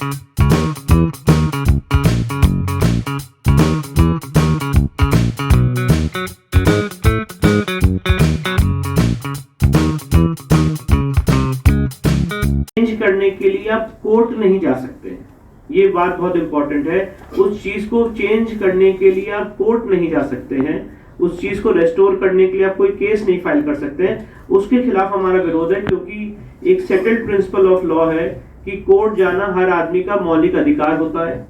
Change करने के लिए आप कोर्ट नहीं जा सकते, ये बात बहुत इंपॉर्टेंट है। उस चीज को चेंज करने के लिए आप कोर्ट नहीं जा सकते हैं, उस चीज को रेस्टोर करने के लिए आप कोई केस नहीं फाइल कर सकते हैं। उसके खिलाफ हमारा विरोध है, क्योंकि एक सेटल्ड प्रिंसिपल ऑफ लॉ है कि कोर्ट जाना हर आदमी का मौलिक अधिकार होता है।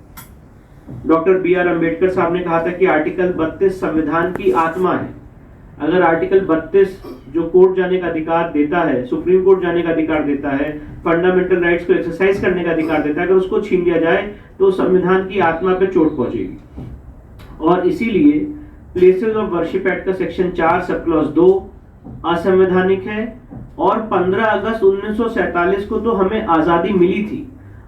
Doctor B R. अम्बेडकर साहब ने कहा था कि आर्टिकल 32 संविधान की आत्मा है। अगर आर्टिकल 32 जो कोर्ट जाने का अधिकार देता है, सुप्रीम कोर्ट जाने का अधिकार देता है, फंडामेंटल राइट्स को एक्सरसाइज करने का अधिकार देता है, अगर उसको छीन लिया जाए तो संविधान की आत्मा पे चोट पहुंचेगी। और इसीलिए प्लेसेस ऑफ वर्शिप एक्ट का सेक्शन 4 सब क्लॉज 2 असंवैधानिक है। और 15 अगस्त 1947 को तो हमें आजादी मिली थी।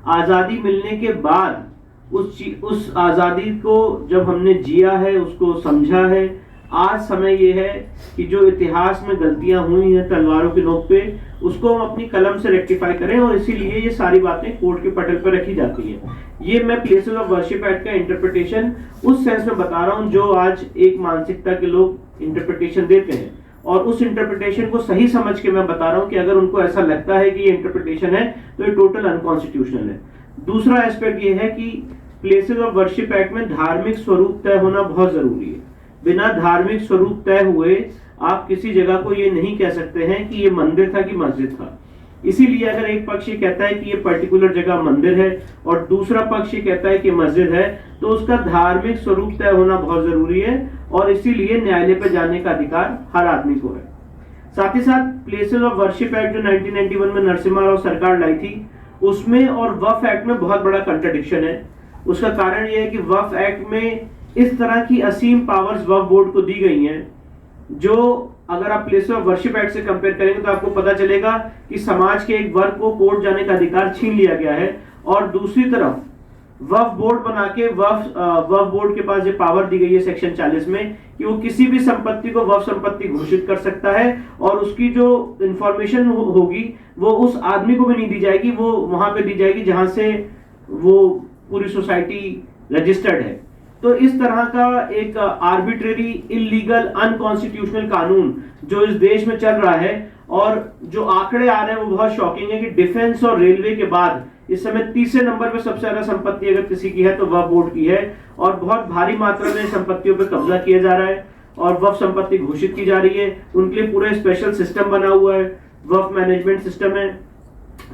आजादी मिलने के बाद उस आजादी को जब हमने जिया है, उसको समझा है, आज समय ये है कि जो इतिहास में गलतियां हुई हैं तलवारों की नोक पे, उसको हम अपनी कलम से रेक्टिफाई करें। और इसीलिए ये सारी बातें कोर्ट के पटल पर रखी जाती हैं। ये मैं प्लेसेस ऑफ वर्शिप एक्ट का इंटरप्रिटेशन उस सेंस में बता रहा हूं जो आज एक मानसिकता के लोग इंटरप्रिटेशन देते हैं, और उस इंटरप्रिटेशन को सही समझ के मैं बता रहा हूं कि अगर उनको ऐसा लगता है कि ये इंटरप्रिटेशन है तो ये टोटल अनकॉन्स्टिट्यूशनल है। दूसरा एस्पेक्ट ये है कि प्लेसेस ऑफ वर्शिप एक्ट में धार्मिक स्वरूप तय होना बहुत जरूरी है। बिना धार्मिक स्वरूप तय हुए आप किसी जगह को ये नहीं कह सकते हैं कि ये मंदिर था कि मस्जिद था। इसीलिए अगर एक पक्ष ये कहता है कि ये पर्टिकुलर जगह मंदिर है और दूसरा पक्ष ये कहता है कि मस्जिद है, तो उसका धार्मिक स्वरूप तय होना बहुत जरूरी है। और इसीलिए न्यायालय पर जाने का अधिकार हर आदमी को है। साथ ही साथ प्लेसेस ऑफ वर्शिप एक्ट जो 1991 में नरसिम्हा राव सरकार लाई थी, उसमें और वक्फ एक्ट में बहुत बड़ा कंट्राडिक्शन है। उसका कारण यह है कि वक्फ एक्ट में इस तरह की असीम पावर्स वक्फ बोर्ड को दी गई हैं, जो अगर आप प्लेसेस ऑफ वर्शिप एक्ट से कंपेयर करेंगे तो आपको पता चलेगा कि समाज के एक वर्ग को कोर्ट जाने का अधिकार छीन लिया गया है। और दूसरी तरफ वक्फ बोर्ड बना के वक्फ बोर्ड के पास ये पावर दी गई है सेक्शन 40 में कि वो किसी भी संपत्ति को वक्फ संपत्ति घोषित कर सकता है, और उसकी जो इंफॉर्मेशन होगी वो उस आदमी को भी नहीं दी जाएगी, वो वहां पे दी जाएगी जहां से वो पूरी सोसाइटी रजिस्टर्ड है। तो इस तरह का एक आर्बिट्रेरी, इलीगल, अनकॉन्स्टिट्यूशनल कानून जो इस देश में चल रहा है, और जो आंकड़े आ रहे हैं वो बहुत शॉकिंग है कि डिफेंस और रेलवे के बाद इस समय तीसरे नंबर पे सबसे ज्यादा संपत्ति अगर किसी की है तो वक्फ बोर्ड की है। और बहुत भारी मात्रा में संपत्तियों पे कब्जा किया जा रहा है और वक्फ संपत्ति घोषित की जा रही है। उनके लिए पूरा स्पेशल सिस्टम बना हुआ है, वक्फ मैनेजमेंट सिस्टम है।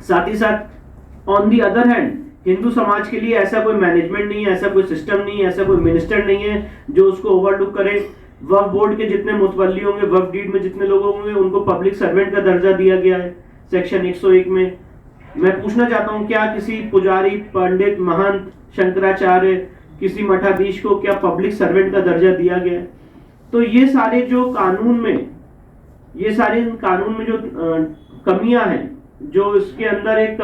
साथ ही साथ on the other hand Hindu समाज के लिए ऐसा कोई मैनेजमेंट नहीं है, ऐसा कोई सिस्टम नहीं है, ऐसा कोई मिनिस्टर नहीं है जो उसको ओवरलुक करे। वक्फ बोर्ड के जितने मुतवल्ली होंगे, वक्फ डीड में जितने लोग होंगे, उनको पब्लिक सर्वेंट का दर्जा दिया गया है सेक्शन 101 में। मैं पूछना चाहता हूं, क्या किसी पुजारी, पंडित, महंत, शंकराचार्य, किसी मठाधीश को क्या पब्लिक सर्वेंट का दर्जा दिया गया है? तो ये सारे जो कानून में जो कमियां हैं, जो इसके अंदर एक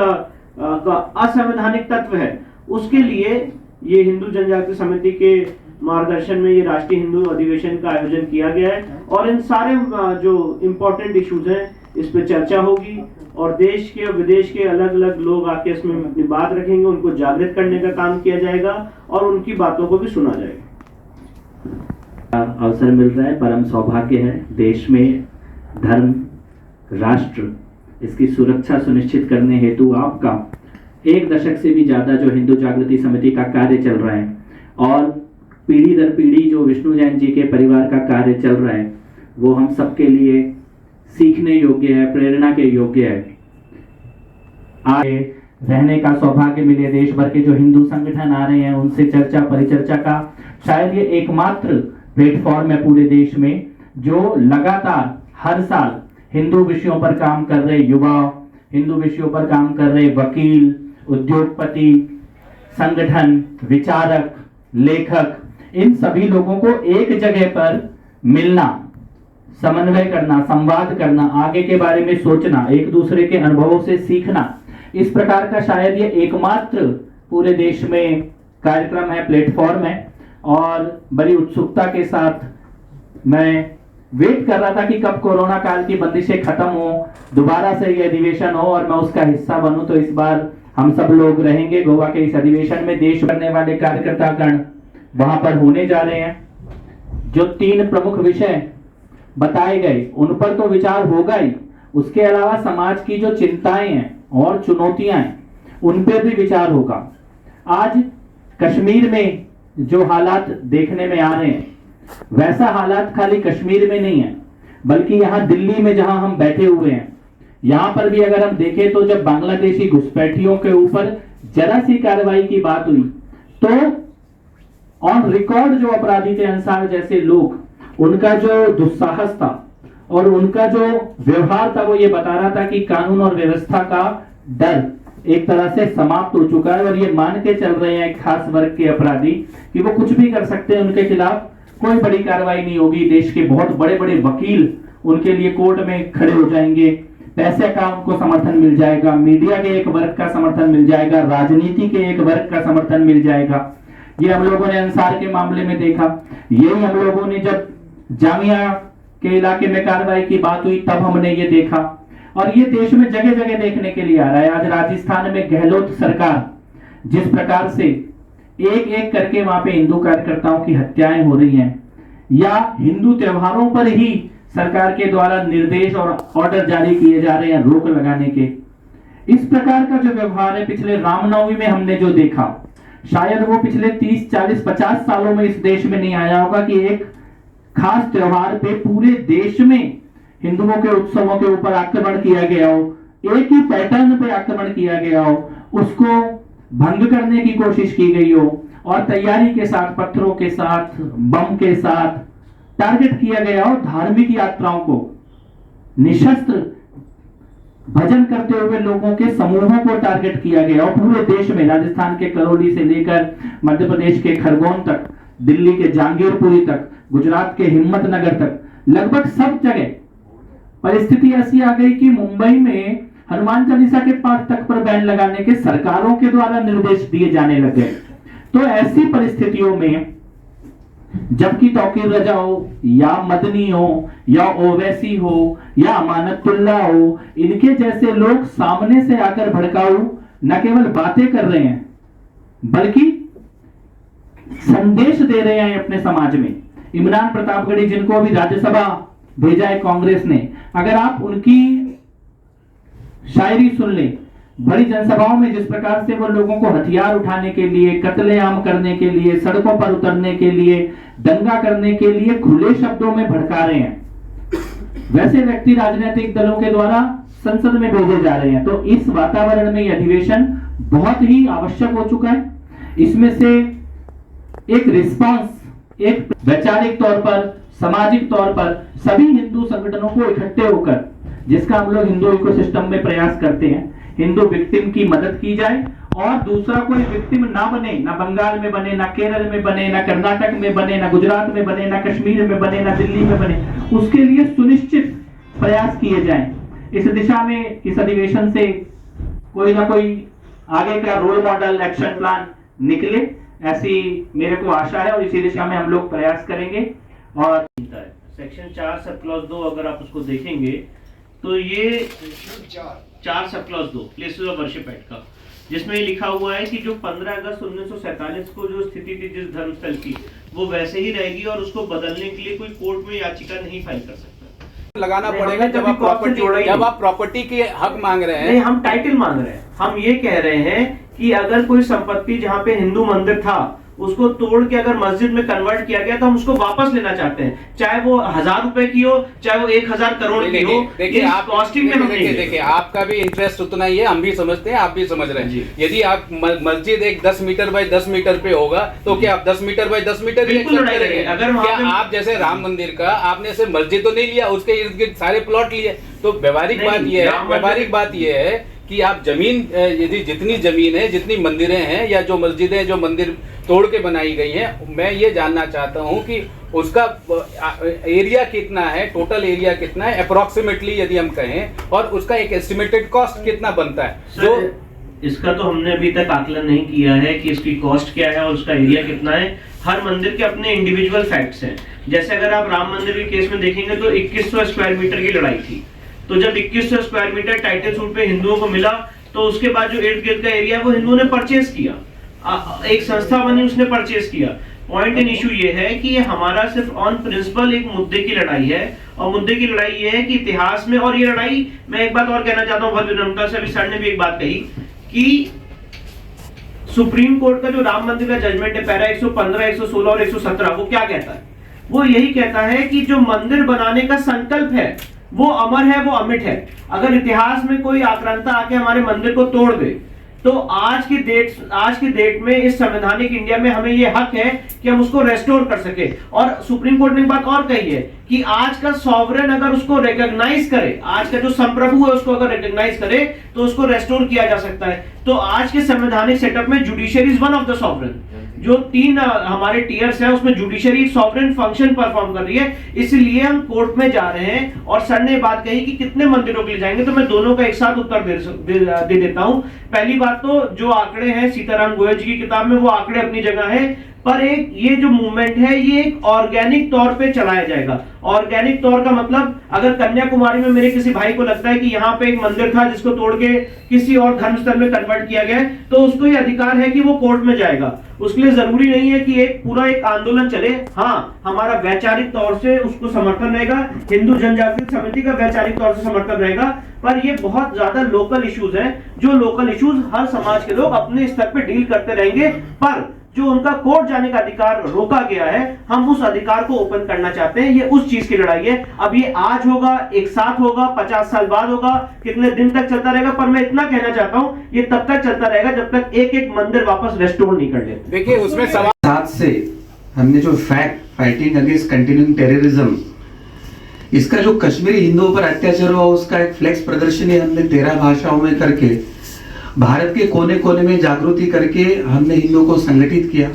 असंवैधानिक तत्व है, उसके लिए ये हिंदू जनजाति समिति के मार्गदर्शन में ये राष्ट्रीय हिंदू अधिवेशन का आयोजन किया गया है। और इन सारे जो इम्पोर्टेंट इश्यूज हैं इस पे चर्चा होगी, और देश के और विदेश के अलग अलग लोग आके इसमें अपनी बात रखेंगे, उनको जागृत करने का काम किया जाएगा और उनकी बातों को भी सुना जाएगा। अवसर मिल रहा है, परम सौभाग्य है। देश में धर्म, राष्ट्र, इसकी सुरक्षा सुनिश्चित करने हेतु आपका 1 दशक से भी ज्यादा जो हिंदू जागृति समिति का कार्य चल रहा है, और पीढ़ी दर पीढ़ी जो विष्णु जैन जी के परिवार का कार्य चल रहा है, वो हम सबके लिए सीखने योग्य है, प्रेरणा के योग्य है। आज रहने का सौभाग्य मिले, देश भर के जो हिंदू संगठन आ रहे हैं उनसे चर्चा परिचर्चा का शायद ये एकमात्र प्लेटफॉर्म है पूरे देश में, जो लगातार हर साल हिंदू विषयों पर काम कर रहे युवा, हिंदू विषयों पर काम कर रहे वकील, उद्योगपति, संगठन, विचारक, लेखक, इन सभी लोगों को एक जगह पर मिलना, समन्वय करना, संवाद करना, आगे के बारे में सोचना, एक दूसरे के अनुभवों से सीखना, इस प्रकार का शायद ये एकमात्र पूरे देश में कार्यक्रम है, प्लेटफॉर्म है। और बड़ी उत्सुकता के साथ मैं वेट कर रहा था कि कब कोरोना काल की बंदिशें खत्म हो, दोबारा से ये अधिवेशन हो और मैं उसका हिस्सा बनूं। तो इस बार हम सब लोग रहेंगे गोवा के इस अधिवेशन में। देश करने वाले कार्यकर्ता गण वहां पर होने जा रहे हैं। जो 3 प्रमुख विषय बताए गए उन पर तो विचार होगा ही, उसके अलावा समाज की जो चिंताएं हैं और चुनौतियां हैं उन पर भी विचार होगा। आज कश्मीर में जो हालात देखने में आ रहे हैं वैसा हालात खाली कश्मीर में नहीं है, बल्कि यहाँ दिल्ली में जहां हम बैठे हुए हैं यहाँ पर भी अगर हम देखें तो जब बांग्लादेशी घुसपैठियों के ऊपर जरा सी कार्रवाई की बात हुई तो ऑन रिकॉर्ड जो अपराधी थे अंसार जैसे लोग, उनका जो दुस्साहस था और उनका जो व्यवहार था वो ये बता रहा था कि कानून और व्यवस्था का डर एक तरह से समाप्त हो चुका है और ये मान के चल रहे हैं एक खास वर्ग के अपराधी कि वो कुछ भी कर सकते हैं, उनके खिलाफ कोई बड़ी कार्रवाई नहीं होगी। देश के बहुत बड़े बड़े वकील उनके लिए कोर्ट में खड़े हो जाएंगे, पैसे का उनको समर्थन मिल जाएगा, मीडिया के एक वर्ग का समर्थन मिल जाएगा, राजनीति के एक वर्ग का समर्थन मिल जाएगा। ये हम लोगों ने अंसार के मामले में देखा, यही हम लोगों ने जब जामिया के इलाके में कार्रवाई की बात हुई तब हमने ये देखा और ये देश में जगह जगह देखने के लिए आ रहा है। आज राजस्थान में गहलोत सरकार जिस प्रकार से एक एक करके वहां पे हिंदू कार्यकर्ताओं की हत्याएं हो रही हैं या हिंदू त्योहारों पर ही सरकार के द्वारा निर्देश और ऑर्डर जारी किए जा रहे हैं रोक लगाने के, इस प्रकार का जो व्यवहार है पिछले रामनवमी में हमने जो देखा, शायद वो पिछले 30, 40, 50 सालों में इस देश में नहीं आया होगा कि एक खास त्योहार पे पूरे देश में हिंदुओं के उत्सवों के ऊपर आक्रमण किया गया हो, एक ही पैटर्न पे आक्रमण किया गया हो, उसको भंग करने की कोशिश की गई हो और तैयारी के साथ, पत्थरों के साथ, बम के साथ टारगेट किया गया हो धार्मिक यात्राओं को, निशस्त्र भजन करते हुए लोगों के समूहों को टारगेट किया गया और पूरे देश में राजस्थान के करौली से लेकर मध्य प्रदेश के खरगोन तक, दिल्ली के जहांगीरपुरी तक, गुजरात के हिम्मतनगर तक, लगभग सब जगह परिस्थिति ऐसी आ गई कि मुंबई में हनुमान चालीसा के पाठ तक पर बैन लगाने के सरकारों के द्वारा निर्देश दिए जाने लगे। तो ऐसी परिस्थितियों में जबकि तौकीर रजा हो या मदनी हो या ओवैसी हो या अमानतुल्लाह हो, इनके जैसे लोग सामने से आकर भड़काऊ न केवल बातें कर रहे हैं बल्कि संदेश दे रहे हैं अपने समाज में। इमरान प्रतापगढ़ी जिनको अभी राज्यसभा भेजा है कांग्रेस ने, अगर आप उनकी शायरी सुन लें, बड़ी जनसभाओं में जिस प्रकार से वो लोगों को हथियार उठाने के लिए, कत्लेआम करने के लिए, सड़कों पर उतरने के लिए, दंगा करने के लिए खुले शब्दों में भड़का रहे हैं, वैसे व्यक्ति राजनीतिक दलों के द्वारा संसद में भेजे जा रहे हैं। तो इस वातावरण में यह अधिवेशन बहुत ही आवश्यक हो चुका है। इसमें से एक रिस्पांस, एक वैचारिक तौर पर, सामाजिक तौर पर सभी हिंदू संगठनों को इकट्ठे होकर, जिसका हम लोग हिंदू इकोसिस्टम में प्रयास करते हैं, हिंदू विक्टिम की मदद की जाए और दूसरा कोई विक्टिम ना बने, ना बंगाल में बने, ना केरल में बने, ना कर्नाटक में बने, ना गुजरात में बने, ना कश्मीर में बने, ना दिल्ली में बने, उसके लिए सुनिश्चित प्रयास किए जाएं। इस दिशा में इस अधिवेशन से कोई ना कोई आगे का रोल मॉडल एक्शन प्लान निकले, ऐसी मेरे को आशा है और इसी दिशा में हम लोग प्रयास करेंगे। और सेक्शन 4 सब क्लॉज 2 अगर आप उसको देखेंगे तो ये 4 sub clause 2 places of worship act का, जिसमें लिखा हुआ है कि जो 15 अगस्त 1947 को जो स्थिति थी जिस धर्मस्थल की, वो वैसे ही रहेगी और उसको बदलने के लिए कोई कोर्ट में याचिका नहीं फाइल कर सकता। लगाना पड़ेगा जब आप प्रॉपर्टी के हक मांग रहे हैं। नहीं, हम टाइटल मांग रहे हैं। हम ये कह रहे हैं कि अगर कोई संपत्ति जहाँ पे हिंदू मंदिर था उसको तोड़ के अगर मस्जिद में कन्वर्ट किया गया तो हम उसको वापस लेना चाहते हैं, चाहे वो 1000 रुपए की हो, चाहे वो 1000 करोड़ की हो। देखिए आप कॉस्टिंग में देखिए आपका भी इंटरेस्ट उतना ही है, हम भी समझते हैं, आप भी समझ रहे हैं। यदि आप मस्जिद एक 10 मीटर बाय 10 मीटर पे होगा तो क्या आप 10 मीटर बाय 10 मीटर करेंगे? अगर क्या आप जैसे राम मंदिर का आपने सिर्फ मस्जिद तो नहीं लिया, उसके इर्द गिर्द सारे प्लॉट लिए, तो व्यवहारिक बात यह है कि आप जमीन, यदि जितनी जमीन है, जितनी मंदिरें हैं या जो मस्जिदें जो मंदिर तोड़ के बनाई गई हैं, मैं ये जानना चाहता हूं कि उसका एरिया कितना है, टोटल एरिया कितना है अप्रोक्सीमेटली यदि हम कहें, और उसका एक एस्टिमेटेड कॉस्ट कितना बनता है। तो इसका तो हमने अभी तक आकलन नहीं किया है कि इसकी कॉस्ट क्या है और उसका एरिया कितना है। हर मंदिर के अपने इंडिविजुअल फैक्ट्स हैं। जैसे अगर आप राम मंदिर के केस में देखेंगे तो 2100 स्क्वायर मीटर की लड़ाई थी, तो जब 2100 स्क्वायर मीटर टाइटल सूट पे हिंदुओं को मिला तो उसके बाद जो इर्द गिर्द का एरिया वो हिंदुओं ने परचेज किया, एक संस्था बनी उसने परचेज किया। पॉइंट एंड इशू ये है कि ये हमारा सिर्फ ऑन प्रिंसिपल एक मुद्दे की लड़ाई है, और मुद्दे की लड़ाई ये है कि इतिहास में, और ये लड़ाई, मैं एक बात और कहना चाहता हूँ बहुत विनम्रता से, अभी सर ने भी एक बात कही कि सुप्रीम कोर्ट का जो राम मंदिर का जजमेंट है पैरा 115, 116 और 117, वो क्या कहता है? वो यही कहता है कि जो मंदिर बनाने का संकल्प है वो अमर है, वो अमिट है। अगर इतिहास में कोई आक्रांता आके हमारे मंदिर को तोड़ दे तो आज की डेट में इस संवैधानिक इंडिया में हमें ये हक है कि हम उसको रेस्टोर कर सके। और सुप्रीम कोर्ट ने एक बात और कही है कि आज का सॉवरेन अगर उसको रिकॉग्नाइज करे, आज का जो संप्रभु है उसको अगर रिकॉग्नाइज करे तो उसको रेस्टोर किया जा सकता है। तो आज के संवैधानिक सेटअप में judiciary is one of the sovereign. जो 3 हमारे टीयर्स हैं उसमें जुडिशरी एक सॉवरेन फंक्शन परफॉर्म कर रही है, इसलिए हम कोर्ट में जा रहे हैं। और सर ने बात कही कि कितने मंदिरों के लिए जाएंगे, तो मैं दोनों का एक साथ उत्तर दे देता हूं। पहली बात तो जो आंकड़े हैं सीताराम गोयल जी की किताब में, वो आंकड़े अपनी जगह है, पर एक ये जो मूवमेंट है ये एक ऑर्गेनिक तौर पे चलाया जाएगा। ऑर्गेनिक तौर का मतलब, अगर कन्याकुमारी में मेरे किसी भाई को लगता है कि यहाँ पे एक मंदिर था जिसको तोड़ के किसी और धर्म स्थल में कन्वर्ट किया गया है, तो उसको ये अधिकार है कि वो कोर्ट में जाएगा। उसके लिए जरूरी नहीं है कि एक पूरा एक आंदोलन चले। हाँ, हमारा वैचारिक तौर से उसको समर्थन रहेगा, हिंदू जनजागृति समिति का वैचारिक तौर से समर्थन रहेगा, पर ये बहुत ज्यादा लोकल इश्यूज हैं, जो लोकल इश्यूज हर समाज के लोग अपने स्तर पे डील करते रहेंगे। पर जो उनका कोर्ट जाने का अधिकार रोका गया है, हम उस अधिकार को ओपन करना चाहते हैं। ये उस चीज की लड़ाई है। अब ये आज होगा, एक साथ होगा, 50 साल बाद होगा, कितने दिन तक चलता रहेगा, पर मैं इतना कहना चाहता हूं ये तब तक चलता रहेगा जब तक एक एक मंदिर वापस रेस्टोर नहीं कर लेते। देखिए उसमें सवाल साथ से हमने जो फाइटिंग अगेंस्ट कंटिन्यूइंग टेररिज्म, इसका जो कश्मीरी हिंदुओं पर अत्याचार हुआ उसका एक फ्लेक्स प्रदर्शनी हमने 13 भाषाओं में करके भारत के कोने कोने में जागृति करके हमने हिंदुओं को संगठित किया।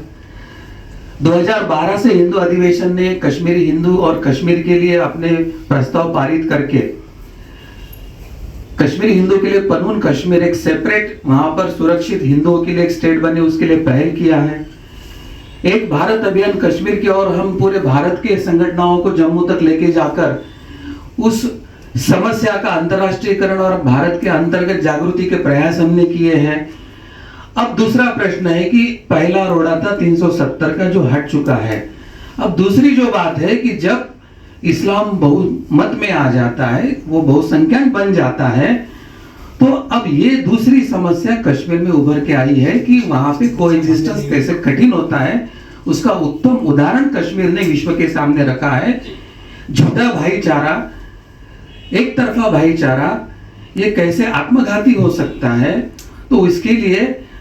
2012 से हिंदू अधिवेशन ने कश्मीरी हिंदू और कश्मीर के लिए अपने प्रस्ताव पारित करके कश्मीरी हिंदू के लिए पनून कश्मीर एक सेपरेट, वहां पर सुरक्षित हिंदुओं के लिए एक स्टेट बने, उसके लिए पहल किया है। एक भारत अभियान कश्मीर की, और हम पूरे भारत के संगठनों को जम्मू तक लेके जाकर उस समस्या का अंतरराष्ट्रीयकरण और भारत के अंतर्गत जागृति के प्रयास हमने किए हैं। अब दूसरा प्रश्न है कि पहला रोड़ा था 370 का जो हट चुका है। अब दूसरी जो बात है कि जब इस्लाम बहुमत में आ जाता है, वो बहुसंख्यक बन जाता है, तो अब ये दूसरी समस्या कश्मीर में उभर के आई है कि वहां पे कोएग्जिस्टेंस कैसे कठिन होता है। उसका उत्तम उदाहरण कश्मीर ने विश्व के सामने रखा है। झूठा भाईचारा, एक तरफा भाईचारा, ये कैसे आत्मघाती हो सकता है। तो इसके लिए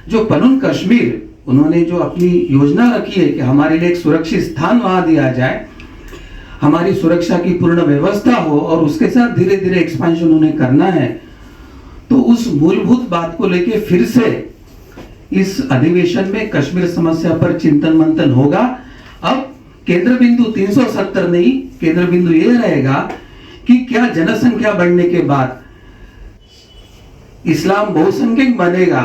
जो पनून कश्मीर, उन्होंने जो अपनी योजना रखी है कि हमारे लिए एक सुरक्षित स्थान वहां दिया जाए, हमारी सुरक्षा की पूर्ण व्यवस्था हो, और उसके साथ धीरे धीरे एक्सपेंशन उन्हें करना है, तो उस मूलभूत बात को लेके फिर से इस अधिवेशन में कश्मीर समस्या पर चिंतन मंथन होगा। अब केंद्र बिंदु 370 नहीं, केंद्र बिंदु ये रहेगा कि क्या जनसंख्या बढ़ने के बाद इस्लाम बहुसंख्यक बनेगा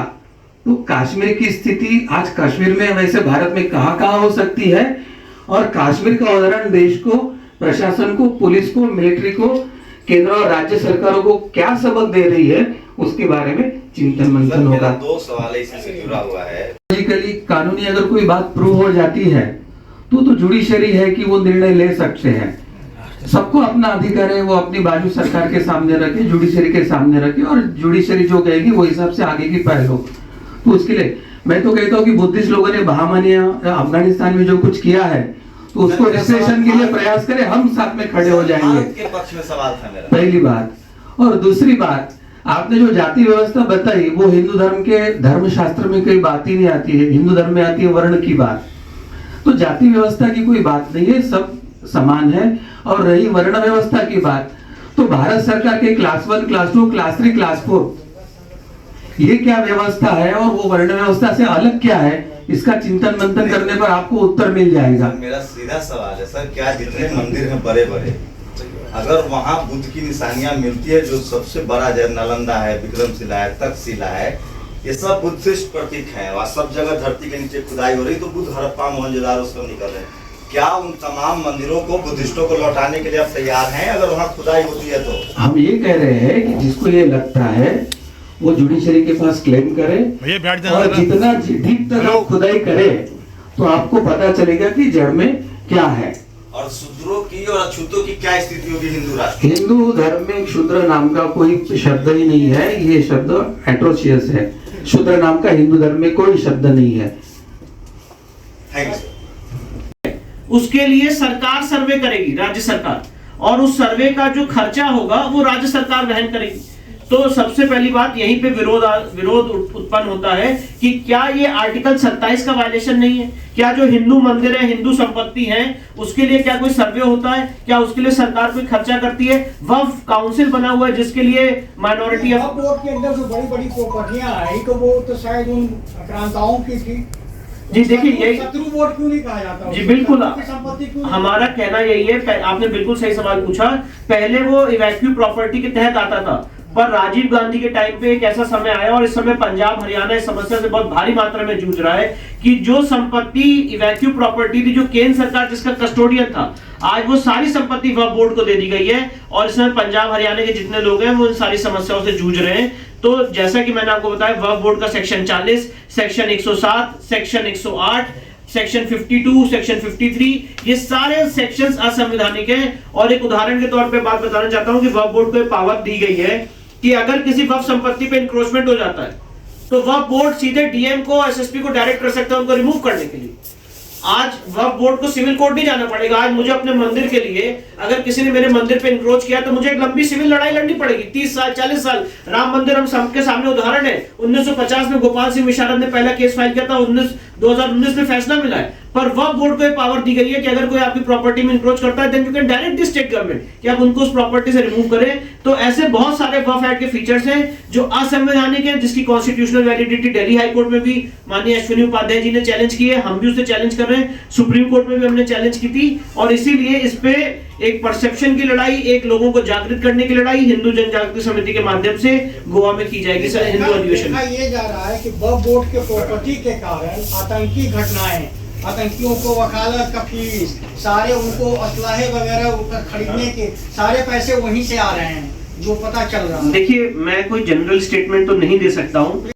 तो कश्मीर की स्थिति आज कश्मीर में, वैसे भारत में कहां हो सकती है, और कश्मीर का उदाहरण देश को, प्रशासन को, पुलिस को, मिलिट्री को, केंद्र और राज्य सरकारों को क्या सबक दे रही है, उसके बारे में चिंतन मंथन होगा। 2 सवाल इसी से जुड़ा हुआ है। कानूनी अगर कोई बात प्रूव हो जाती है तो जुडिशरी है कि वो निर्णय ले सकते हैं। सबको अपना अधिकार है, वो अपनी बाजू सरकार के सामने रखे, जुडिशरी के सामने रखे, और जुडिशरी जो कहेगी वो हिसाब से आगे की पहल हो। तो उसके लिए मैं तो कहता हूँ कि बुद्धिस्ट लोगों ने बहामन या अफगानिस्तान में जो कुछ किया है, तो उसको रिस्ट्रेशन के लिए प्रयास करें, हम साथ में खड़े हो जाएंगे। के पक्ष में सवाल था मेरा। पहली बात। और दूसरी बात, आपने जो जाति व्यवस्था बताई, वो हिंदू धर्म के धर्मशास्त्र में कोई बात ही नहीं आती है। हिंदू धर्म में आती है वर्ण की बात। तो जाति व्यवस्था की कोई बात नहीं है, सब समान है। और रही वर्ण व्यवस्था की बात, तो भारत सरकार के क्लास 1, क्लास 2, क्लास 3, क्लास 4, ये क्या व्यवस्था है और वो वर्ण व्यवस्था से अलग क्या है, इसका चिंतन मंथन करने पर आपको उत्तर मिल जाएगा। मेरा सीधा सवाल है सर, क्या जितने मंदिर हैं बड़े बड़े, अगर वहाँ बुद्ध की निशानियां मिलती है, जो सबसे बड़ा जो नालंदा है, विक्रमशिला है, तक्षशिला है, ये सब बुद्धिस्ट प्रतीक हैं। वहाँ सब जगह धरती के नीचे खुदाई हो रही, तो बुद्ध हड़प्पा मोहनजोदड़ो सब निकल रहे हैं। क्या उन तमाम मंदिरों को बुद्धिस्टों को लौटाने के लिए आप तैयार हैं, अगर वहाँ खुदाई होती है तो? हम ये कह रहे हैं कि जिसको ये लगता है वो जुडिशरी के पास क्लेम करे, भैया बैठ जाना और जरा। जितना डीप तक आप खुदाई करे तो आपको पता चलेगा कि जड़ में क्या है। और शूद्रों की और अछूतों की क्या स्थिति होगी हिंदू राष्ट्र? हिंदू धर्म में शूद्र नाम का कोई शब्द ही नहीं है, ये शब्द एट्रोशियस है। शूद्र नाम का हिंदू धर्म में कोई शब्द नहीं है। Thank you. उसके लिए सरकार सर्वे करेगी, राज्य सरकार, और उस सर्वे का जो खर्चा होगा वो राज्य सरकार वहन करेगी। तो सबसे पहली बात यहीं पे विरोध उत्पन्न होता है कि क्या ये आर्टिकल 27 का वायलेशन नहीं है? क्या जो हिंदू मंदिर है, हिंदू संपत्ति है, उसके लिए क्या कोई सर्वे होता है? क्या उसके लिए सरकार कोई खर्चा करती है? वक्फ काउंसिल बना हुआ है जिसके लिए माइनॉरिटी वक्फ बोर्ड के अंदर जो बड़ी बड़ी प्रॉपर्टियां आई तो वो तो शायद उन आक्रांताओं की थी। जी देखिए, यही शत्रु वोट क्यों नहीं कहा जाता? जी बिल्कुल, संपत्ति क्यों? हमारा कहना यही है, आपने बिल्कुल सही सवाल पूछा। पहले वो इवैक्यू प्रॉपर्टी के तहत आता था, पर राजीव गांधी के टाइम पे एक ऐसा समय आया और इस समय पंजाब हरियाणा इस समस्या से बहुत भारी मात्रा में जूझ रहा है कि जो संपत्ति इवैक्यू प्रॉपर्टी थी, जो केंद्र सरकार जिसका कस्टोडियन था, आज वो सारी संपत्ति वक्फ बोर्ड को दे दी गई है और इसमें पंजाब हरियाणा के जितने लोग हैं वो इन सारी समस्याओं से जूझ रहे हैं। तो जैसा कि मैंने आपको बताया, वक्फ बोर्ड का section 40, section 107, section 108, section 52, section 53, ये सारे सेक्शंस असंवैधानिक हैं। और एक उदाहरण के तौर पे बात बताना चाहता हूं कि वक्फ बोर्ड को पावर दी गई है कि अगर किसी वक्फ संपत्ति पे इंक्रोचमेंट हो जाता है तो वक्फ बोर्ड सीधे डीएम को, एसएसपी को डायरेक्ट कर सकता है उनको रिमूव करने के लिए। आज वक्फ बोर्ड को सिविल कोर्ट नहीं जाना पड़ेगा। आज मुझे अपने मंदिर के लिए, अगर किसी ने मेरे मंदिर पे इंक्रोच किया तो मुझे एक लंबी सिविल लड़ाई लड़नी पड़ेगी, 30 साल 40 साल। राम मंदिर हम सबके सामने उदाहरण है, 1950 में गोपाल सिंह विशारद ने पहला केस फाइल किया था, 2019 में फैसला मिला है। पर वक्फ बोर्ड को ये पावर दी गई है कि अगर कोई आपकी प्रॉपर्टी में इंक्रोच करता है, then you can direct the state government कि आप उनको उस प्रॉपर्टी से रिमूव करें। तो ऐसे बहुत सारे वक्फ एक्ट के फीचर्स हैं जो असंवैधानिक हैं, जिसकी constitutional validity Delhi high court में भी माननीय अश्विनी उपाध्याय जी ने चैलेंज की है, हम भी उसे चैलेंज कर रहे हैं, सुप्रीम कोर्ट में भी हमने चैलेंज की थी। और इसीलिए इस पे एक परसेप्शन की लड़ाई, एक लोगों को जागृत करने की लड़ाई हिंदू जन जागृति समिति के माध्यम से गोवा में की जाएगी। सर, हिंदू अधिवेशन देखा ये जा रहा है कि वक्फ बोर्ड के प्रॉपर्टी के कारण आतंकी घटनाएं, आतंकियों को वकालत का फीस, सारे उनको असलाहे वगैरह खरीदने के सारे पैसे वहीं से आ रहे हैं, जो पता चल रहा है। देखिए, मैं कोई जनरल स्टेटमेंट तो नहीं दे सकता हूं।